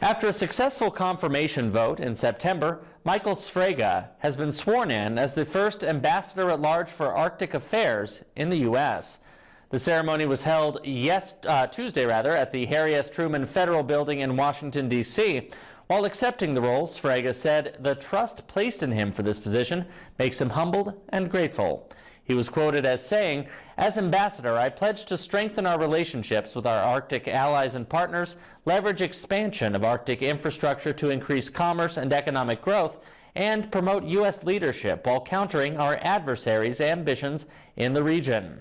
After a successful confirmation vote in September, Michael Sfraga has been sworn in as the first ambassador at large for Arctic affairs in the U.S. The ceremony was held Tuesday at the Harry S. Truman Federal Building in Washington, D.C. While accepting the role, Sfraga said the trust placed in him for this position makes him humbled and grateful. He was quoted as saying, "As ambassador, I pledge to strengthen our relationships with our Arctic allies and partners, leverage expansion of Arctic infrastructure to increase commerce and economic growth, and promote U.S. leadership while countering our adversaries' ambitions in the region."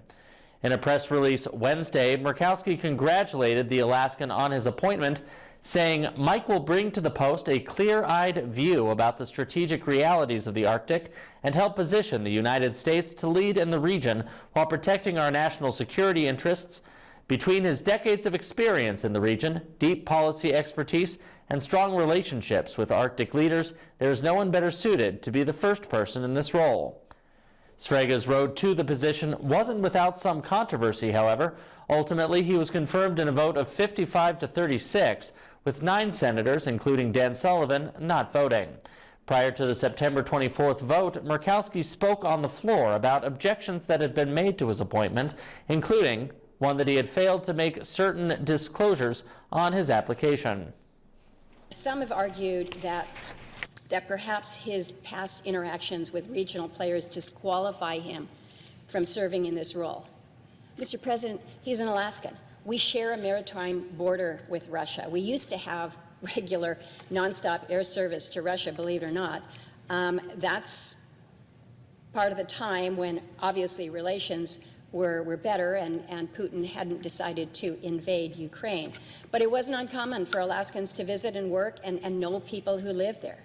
In a press release Wednesday, Murkowski congratulated the Alaskan on his appointment, saying Mike will bring to the post a clear-eyed view about the strategic realities of the Arctic and help position the United States to lead in the region while protecting our national security interests. Between his decades of experience in the region, deep policy expertise, and strong relationships with Arctic leaders, there is no one better suited to be the first person in this role. Sfraga's road to the position wasn't without some controversy, however. Ultimately, he was confirmed in a vote of 55 to 36, with 9 senators, including Dan Sullivan, not voting. Prior to the September 24th vote, Murkowski spoke on the floor about objections that had been made to his appointment, including one that he had failed to make certain disclosures on his application. Some have argued that perhaps his past interactions with regional players disqualify him from serving in this role. Mr. President, he's an Alaskan. We share a maritime border with Russia. We used to have regular nonstop air service to Russia, believe it or not. That's part of the time when obviously relations were better and Putin hadn't decided to invade Ukraine. But it wasn't uncommon for Alaskans to visit and work and know people who live there.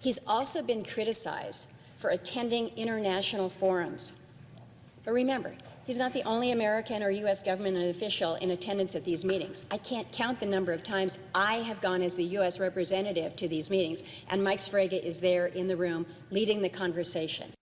He's also been criticized for attending international forums. But remember, he's not the only American or U.S. government official in attendance at these meetings. I can't count the number of times I have gone as the U.S. representative to these meetings, and Mike Sfraga is there in the room leading the conversation.